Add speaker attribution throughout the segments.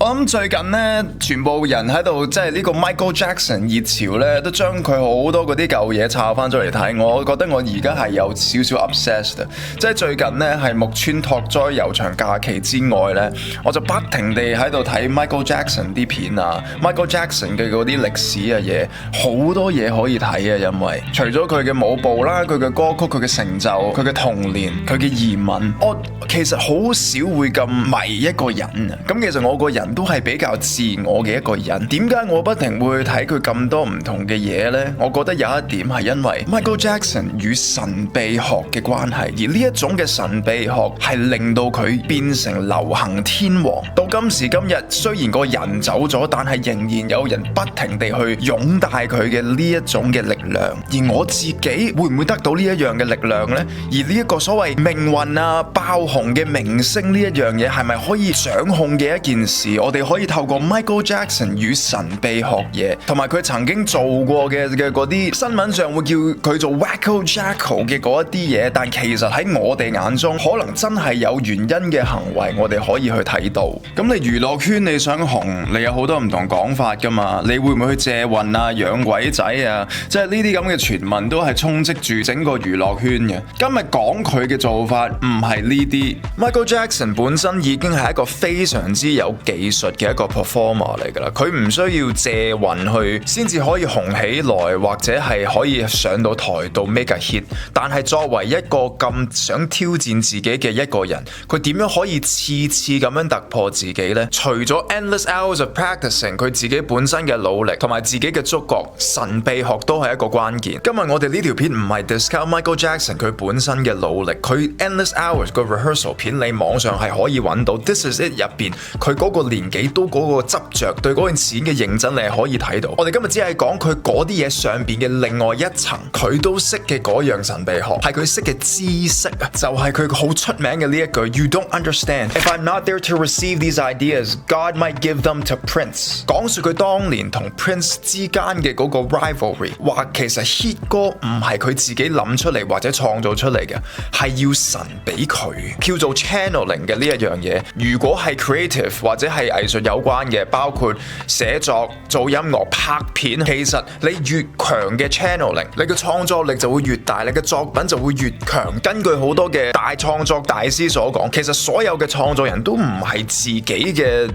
Speaker 1: 我諗最近咧，全部人喺度即係呢個 Michael Jackson 熱潮咧，都將佢好多嗰啲舊嘢抄翻出嚟睇。我覺得我而家係有少少 obsessed，即係最近咧係木村拓哉悠長假期之外咧，我就不停地喺度睇 Michael Jackson 啲片啊 ，Michael Jackson 嘅嗰啲歷史嘅嘢，好多嘢可以睇啊！因為除咗佢嘅舞步啦，佢嘅歌曲，佢嘅成就，佢嘅童年，佢嘅移民，我其實好少會咁迷一個人啊。咁其實我個人都係比較自我嘅一個人，點解我不停會睇佢咁多唔同嘅嘢呢？我覺得有一點係因為 Michael Jackson 與神秘學嘅關係，而呢一種嘅神秘學係令到佢變成流行天王。到今時今日，雖然個人走咗，但係仍然有人不停地去擁戴佢嘅呢一種嘅力量。而我自己會唔會得到呢一樣嘅力量呢？而呢一個所謂命運啊、爆紅嘅明星呢一樣嘢，係咪可以掌控嘅一件事？我哋可以透過 Michael Jackson 與神秘學嘢，同埋佢曾經做過嘅嗰啲新聞上會叫佢做 Wacko Jacko 嘅嗰一啲嘢，但其實喺我哋眼中，可能真係有原因嘅行為，我哋可以去睇到。咁你娛樂圈你想紅，你有好多唔同講法噶嘛？你會唔會去借運啊、養鬼仔啊？即係呢啲咁嘅傳聞都係充斥住整個娛樂圈嘅。今日講佢嘅做法唔係呢啲 ，Michael Jackson 本身已經係一個非常之有技術嘅一個 performer 嚟㗎啦，佢唔需要借運去先至可以紅起來，或者係可以上到台度 make a hit。但係作為一個咁想挑戰自己嘅一個人，佢點樣可以次次咁樣突破自己呢？除咗 endless hours of practicing， 佢自己本身嘅努力同埋自己嘅觸覺，神秘學都係一個關鍵。今日我哋呢條片唔係 discount Michael Jackson 佢本身嘅努力，佢 endless hours 個 rehearsal 片你網上係可以揾到 This Is It 入邊，佢嗰個年紀都嗰個執着對嗰件事嘅認真，你係可以睇到。我哋今日只係講佢嗰啲嘢上邊嘅另外一層，佢都識嘅嗰樣神秘學，係佢識嘅知識啊，就係佢好出名嘅呢一句 You don't understand. If I'm not there to receive these ideas, God might give them to Prince。講述佢當年同 Prince 之間嘅嗰個 rivalry， 話其實 hit 歌唔係佢自己諗出嚟或者創造出嚟嘅，係要神俾佢，叫做 channeling 嘅呢一樣嘢。如果係 creative 或者係藝術有關嘅，包括寫作、做音樂、拍片，其實你越強嘅 channeling， 你嘅創作力就會越大，你嘅作品就會越強。根據好多嘅大創作大師所講，其實所有嘅創作人都唔係自己嘅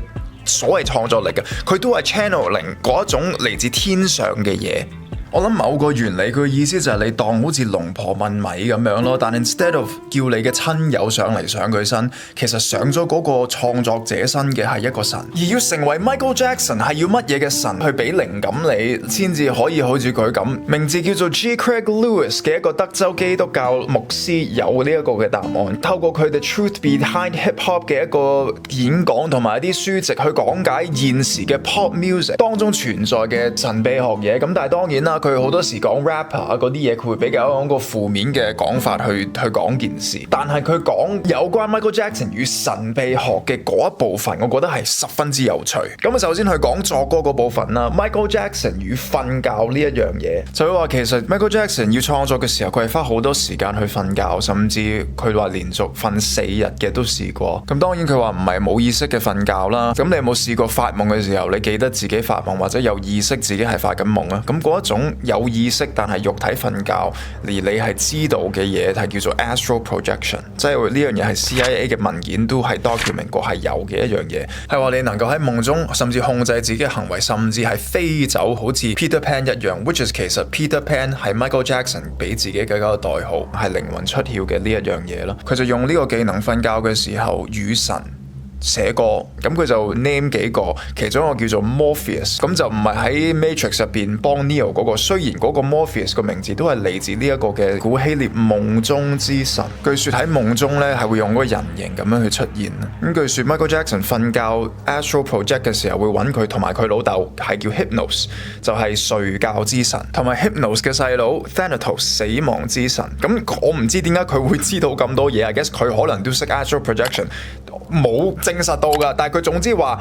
Speaker 1: 所謂創作力嘅，佢都係 channeling 嗰一種嚟自天上嘅嘢。我諗某個原理，佢意思就係你當好似龍婆問米咁樣咯，但 instead of 叫你嘅親友上嚟上佢身，其實上咗嗰個創作者身嘅係一個神。而要成為 Michael Jackson 係要乜嘢嘅神去俾靈感你，先至可以好似佢咁，名字叫做 G. Craig Lewis 嘅一個德州基督教牧師有呢一個嘅答案。透過佢哋 Truth Behind Hip Hop 嘅一個演講同埋一啲書籍去講解現時嘅 pop music 當中存在嘅神秘學嘢。咁但係當然啦。佢好多時講 rapper 啊嗰啲嘢，佢會比較用個負面嘅講法去講件事。但係佢講有關 Michael Jackson 與神秘學嘅嗰一部分，我覺得係十分之有趣。咁啊，首先去講作歌嗰部分啦。Michael Jackson 與瞓覺呢一樣嘢，就會話其實 Michael Jackson 要創作嘅時候，佢係花好多時間去瞓覺，甚至佢話連續瞓4日嘅都試過。咁當然佢話唔係冇意識嘅瞓覺啦。咁你有冇試過發夢嘅時候，你記得自己發夢或者有意識自己係發緊夢啊？咁嗰一種有意識但係肉體瞓覺，而你係知道嘅嘢係叫做 astral projection， 即係呢樣嘢係 CIA 嘅文件都係 document 過係有嘅一樣嘢，係話你能夠喺夢中甚至控制自己嘅行為，甚至係飛走，好似 Peter Pan 一樣 ，which is 其實 Peter Pan 係 Michael Jackson 俾自己嘅一個代號，係靈魂出竅嘅呢一樣嘢咯。佢就用呢個技能瞓覺嘅時候與神寫歌，咁佢就 name 幾個，其中一個叫做 Morpheus， 咁就唔係喺 Matrix 入邊幫 Neo 嗰個，雖然嗰個 Morpheus 個名字都係嚟自呢一個嘅古希臘夢中之神，據說喺夢中咧係會用嗰個人形咁樣去出現。咁據說 Michael Jackson 瞓覺 Astral Project 嘅時候會揾佢同埋佢老豆係叫 Hypnos， 就係睡覺之神，同埋 Hypnos 嘅細佬 Thanatos 死亡之神。咁我唔知點解佢會知道咁多嘢，I guess 佢可能都識 Astral Projection， 冇證實到㗎，但係佢總之話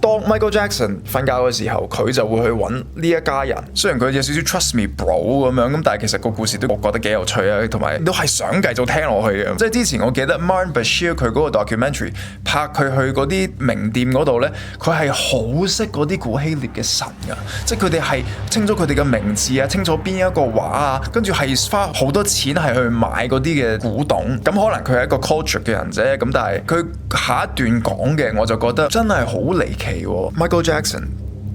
Speaker 1: 當 Michael Jackson 瞓覺嘅時候，佢就會去揾呢一家人。雖然佢有少少 trust me bro 咁樣，咁但係其實個故事都我覺得幾有趣啊，同埋都係想繼續聽落去嘅。即係之前我記得 Martin Bashir 佢嗰個 documentary 拍佢去嗰啲名店嗰度咧，佢係好識嗰啲古希臘嘅神㗎，即係佢哋係清楚佢哋嘅名字啊，清楚邊一個畫啊，跟住係花好多錢係去買嗰啲嘅古董。咁可能佢係一個 culture 嘅人啫，咁但係佢下一段講嘅我就覺得真係好離奇喎。Michael Jackson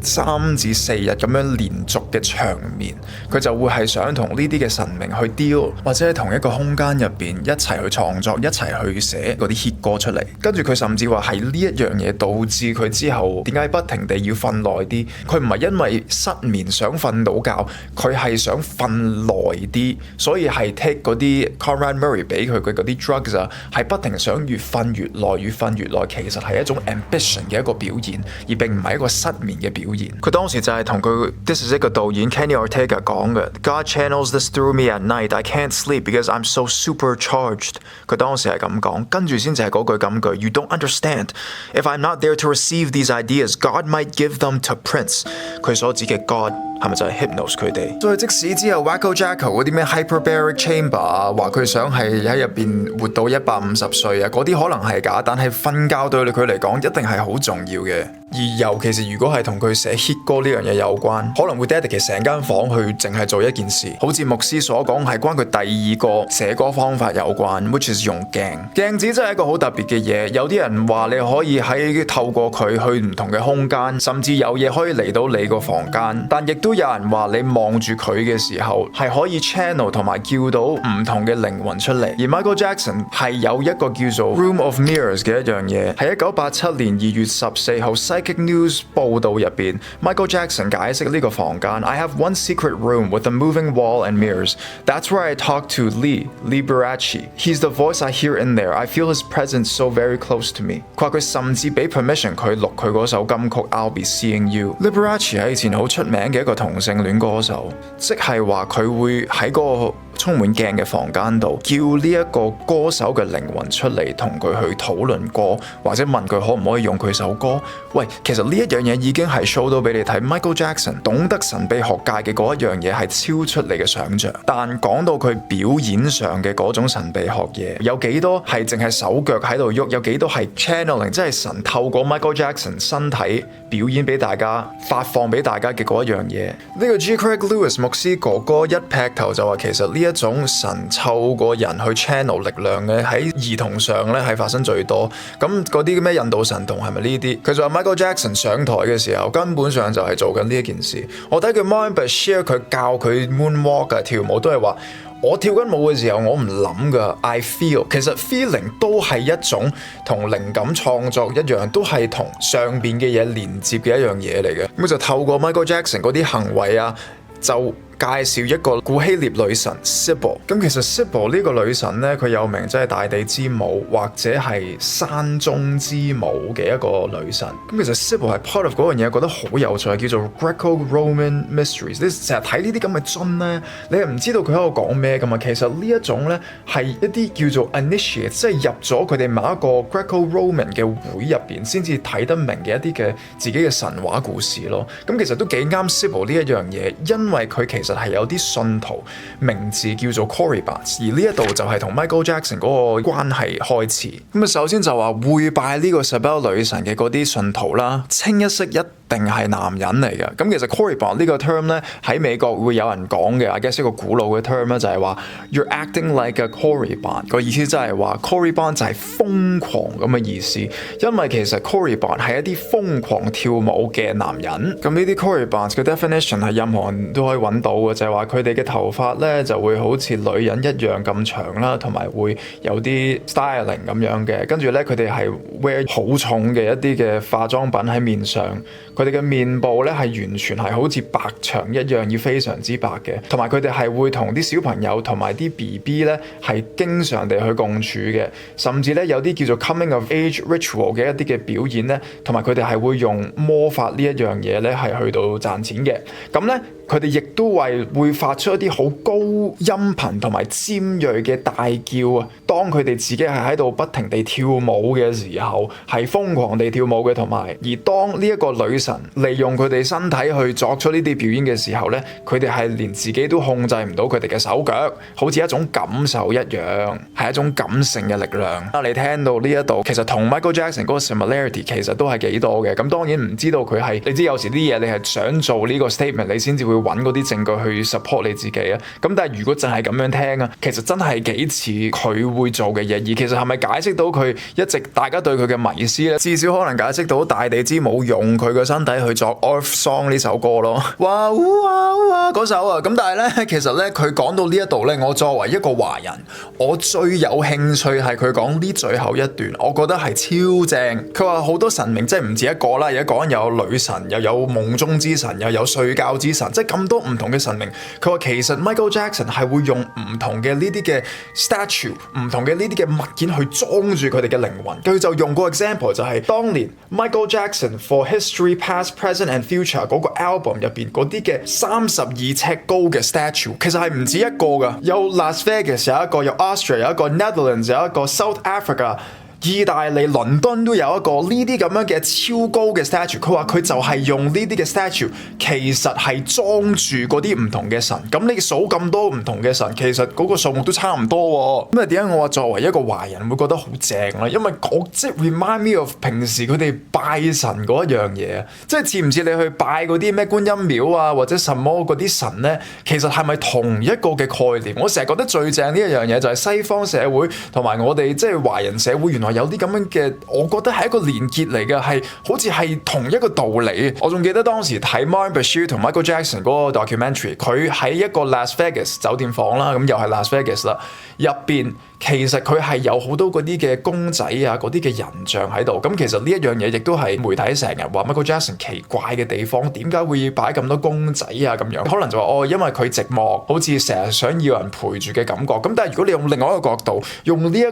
Speaker 1: 3至4日咁樣連續嘅長眠，佢就會係想同呢啲嘅神明去 deal， 或者係同一個空間入邊一齊去創作，一齊去寫嗰啲 hit 歌出嚟。跟住佢甚至話係呢一樣嘢導致佢之後點解不停地要瞓耐啲？佢唔係因為失眠想瞓到覺，佢係想瞓耐啲，所以係 take 嗰啲 Conrad Murray 俾佢嘅嗰啲 drugs 啊，係不停想越瞓越耐，越瞓越耐，其實係一種 ambition 嘅一個表現，而並唔係一個失眠嘅表現。佢當時就係同佢 This Is It 嘅導演 Kenny Ortega 講嘅 God channels this through me at night. I can't sleep because I'm so supercharged. 佢當時係咁講，跟住先就係嗰句金句 You don't understand. If I'm not there to receive these ideas, God might give them to Prince. 佢所指嘅 God 係咪就係 hypnose 佢哋？所以即使之後 Wacko Jacko 嗰啲咩 hyperbaric chamber 啊，話佢想係喺入邊活到150歲啊，嗰啲可能係假，但係瞓覺對佢嚟講一定係好重要嘅。而尤其是如果係同佢寫 hit 歌呢樣嘢有關，可能會 dedicate 成間房去淨係做一件事。好似牧師所講，係關佢第二個寫歌方法有關 ，which is 用鏡。鏡子真係一個好特別嘅嘢。有啲人話你可以透過佢去唔同嘅空間，甚至有嘢可以嚟到你個房間。但亦都有人話你望住佢嘅時候，係可以 channel 同埋叫到唔同嘅靈魂出嚟。而 Michael Jackson 係有一個叫做 Room of Mirrors 嘅一樣嘢，喺1987年2月14號Psychic News 報導入邊 ，Michael Jackson 解釋呢個房間 I have one secret room with a moving wall and mirrors. That's where I talk to Lee Liberace. He's the voice I hear in there. I feel his presence so very close to me. 佢話佢甚至俾 permission 佢錄佢嗰首金曲 I'll Be Seeing You. Liberace 係以前好出名嘅一個同性戀歌手，即係話佢會喺嗰個充滿鏡嘅房間度叫呢一個歌手嘅靈魂出嚟同佢去討論歌，或者問佢可唔可以用佢首歌。喂，其實呢一樣嘢已經係 show 到俾你睇 Michael Jackson 懂得神秘學界嘅嗰一樣嘢係超出你嘅想像。但講到佢表演上嘅嗰種神秘學嘢，有幾多係淨係手腳喺度喐，有幾多係 channeling， 即係神透過 Michael Jackson 身體表演俾大家，發放俾大家嘅嗰一樣嘢。呢個 G. Craig Lewis 牧師哥哥一劈頭就話，其實呢一種神湊個人去 channel 力量嘅喺兒童上咧係發生最多。咁嗰啲咩印度神童係咪呢啲？佢就話 Michael Jackson 上台嘅時候根本上就係做緊呢一件事。我睇佢 Martin Bashir 佢教佢 moonwalk 啊，跳舞都係話我跳緊舞嘅時候我唔諗噶 I feel。 其實 feeling 都係一種同靈感創作一樣，都係同上邊嘅嘢連接嘅一樣嘢嚟嘅。咁就透過 Michael Jackson 嗰啲行為啊，就介紹一個古希臘女神 Cybele。 咁其實 Cybele 呢個女神咧，佢有名即係大地之母或者係山中之母嘅一個女神。咁其實 Cybele 係 part of 嗰樣嘢，覺得好有趣，叫做 Greco-Roman Mysteries。你成日睇呢啲咁嘅樽咧，你係唔知道佢喺度講咩噶嘛？其實呢一種咧係一啲叫做 initiate， 即係入咗佢哋某一個 Greco-Roman 嘅會入邊先至睇得明嘅一啲嘅自己嘅神話故事咯。咁其實都幾啱 Cybele 呢一樣嘢，因為佢其實係有啲信徒名字叫做 Corybantes， 而呢一度就係同 Michael Jackson 嗰個關係開始。咁啊，首先就話會拜呢個 Cybele 女神嘅嗰啲信徒啦，清一色一定係男人嚟嘅。咁其實 Corybant 呢個 term 咧喺美國會有人講嘅，I guess 一個古老嘅 term 咧就係話 You're acting like a Corybant， 個意思就係話 Corybant 就係瘋狂咁嘅意思，因為其實 Corybant 係一啲瘋狂跳舞嘅男人。咁呢啲 Corybant 嘅 definition 係任何人都可以揾到嘅，就係話佢哋嘅頭髮咧就會好似女人一樣咁長啦，同埋會有啲 styling 咁樣嘅，跟住咧佢哋係 wear 好重嘅一啲嘅化妝品喺面上。佢哋嘅面部咧係完全係好似白牆一樣，要非常之白嘅，同埋佢哋係會同啲小朋友同埋啲 BB 咧係經常地去共處嘅，甚至咧有啲叫做 coming of age ritual 嘅一啲嘅表演咧，同埋佢哋係會用魔法呢一樣嘢咧係去到賺錢嘅。咁咧
Speaker 2: 佢哋亦都會發出一啲好高音頻同埋尖鋭嘅大叫啊！當佢哋自己係喺度不停地跳舞嘅時候，係瘋狂地跳舞嘅，同埋而當呢一個女神利用佢哋身體去作出呢啲表演嘅時候咧，佢哋係連自己都控制唔到佢哋嘅手腳，好似一種感受一樣，係一種感性嘅力量。你聽到呢一度，其實同 Michael Jackson 嗰個 similarity 其實都係幾多嘅。咁當然唔知道佢係，你知有時啲嘢你係想做呢個 statement，你先至會揾嗰啲證據去 support 你自己啊。咁但係如果淨係咁樣聽啊，其實真係幾似佢會做嘅嘢。而其實係咪解釋到佢一直大家對佢嘅迷思咧？至少可能解釋到大地之母用佢嘅身體去作 Earth Song 呢首歌咯。哇哇嗰首啊！咁但係咧，其實咧佢講到呢一度咧，我作為一個華人，我最有興趣係佢講呢最後一段，我覺得係超正。佢話好多神明即係唔止一個啦，而家講有女神，又有夢中之神，又有睡覺之神，即係咁多唔同嘅神明。佢話其實 Michael Jackson 係會用唔同嘅呢啲嘅 statue， 唔同嘅呢啲嘅物件去裝住佢哋嘅靈魂。佢就用個 example 就係當年 Michael Jackson For History Past, Present and Future 嗰個 album 入邊嗰啲嘅32尺高嘅 statue， 其實係唔止一個噶，有 Las Vegas 有一個，有 Austria 有一個， Netherlands 有一個， South Africa，意大利倫敦都有一個呢啲咁樣嘅超高嘅 statue， 佢話佢就係用呢啲嘅 statue， 其實係裝住嗰啲唔同嘅神。咁你數咁多唔同嘅神，其實嗰個數目都差唔多喎。咁啊點解我話作為一個華人會覺得好正咧？因為即係 remind me of 平時佢哋拜神嗰一樣嘢啊，即係似唔似你去拜嗰啲咩觀音廟啊，或者什麼嗰啲神咧？其實係咪同一個嘅概念？我成日覺得最正呢一樣嘢就係西方社會同埋我哋即係華人社會原來有啲咁樣嘅，我覺得係一個連結嚟嘅，係好似係同一個道理。我仲記得當時睇 Martin Bashir 同 Michael Jackson 嗰個 documentary， 佢喺一個 Las Vegas 酒店房啦，咁又係 Las Vegas 啦，入邊其實佢係有好多嗰啲嘅公仔啊，嗰啲嘅人像喺度。咁其實呢一樣嘢亦都係媒體成日話 Michael Jackson 奇怪嘅地方，點解會擺咁多公仔啊咁樣？可能就話因為佢寂寞，好似成日想要人陪住嘅感覺。咁但係如果你用另外一個角度，用呢一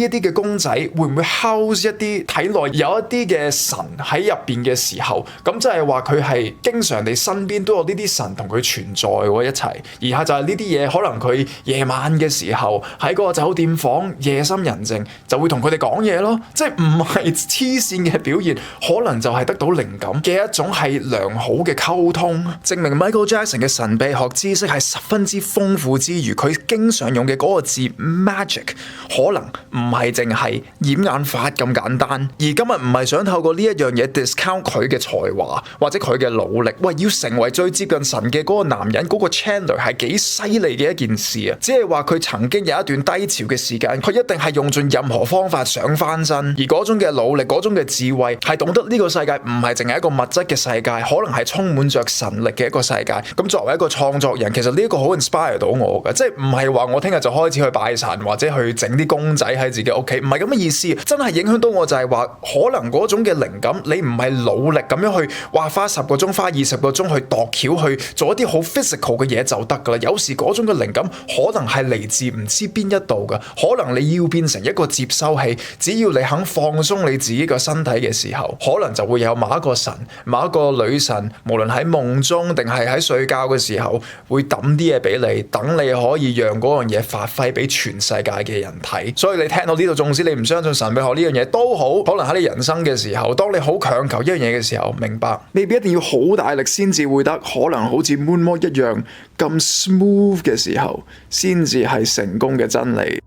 Speaker 2: 啲嘅公仔，會唔會 house 一啲體內有一啲嘅神喺入邊嘅時候，咁即係話佢係經常地身邊都有呢啲神同佢存在喎一齊。而下就係呢啲嘢，可能佢夜晚嘅時候喺嗰個酒店房夜深人靜就會同佢哋講嘢咯，即係唔係黐線嘅表現，可能就係得到靈感嘅一種係良好嘅溝通，證明 Michael Jackson 嘅神秘學知識係十分之豐富之餘，佢經常用嘅嗰個字 magic 可能唔係淨係掩眼法咁簡單。而今日唔係想透過呢一樣嘢 discount 佢嘅才華或者佢嘅努力，喂，要成為最接近神嘅嗰個男人，嗰個 Chandler 係幾犀利嘅一件事啊！只係話佢曾經有一段低潮嘅時間，佢一定係用盡任何方法想翻身，而嗰種嘅努力，嗰種嘅智慧，係懂得呢個世界唔係淨係一個物質嘅世界，可能係充滿着神力嘅一個世界。咁作為一個創作人，其實呢一個好 inspire 到我嘅，即係唔係話我聽日就開始去拜神或者去整啲公仔喺自己屋企，唔係咁嘅意思。真係影響到我就係話，可能嗰種嘅靈感，你唔係努力咁樣去花10個鐘、花20個鐘去度橋去做一啲好 physical 嘅嘢就得噶啦。有時嗰種嘅靈感可能係嚟自唔知邊一度噶，可能你要變成一個接收器，只要你肯放鬆你自己個身體嘅時候，可能就會有某一個神、某一個女神，無論喺夢中定係喺睡覺嘅時候，會抌啲嘢俾你，等你可以讓嗰樣嘢發揮俾全世界嘅人睇。所以你聽到呢度，縱使你唔相信神秘學呢樣嘢都好，可能喺你人生嘅時候，當你好強求一樣嘢嘅時候，明白未必一定要好大力先至會得，可能好似 Moonwalk 一樣咁 smooth 嘅時候，先至係成功嘅真理。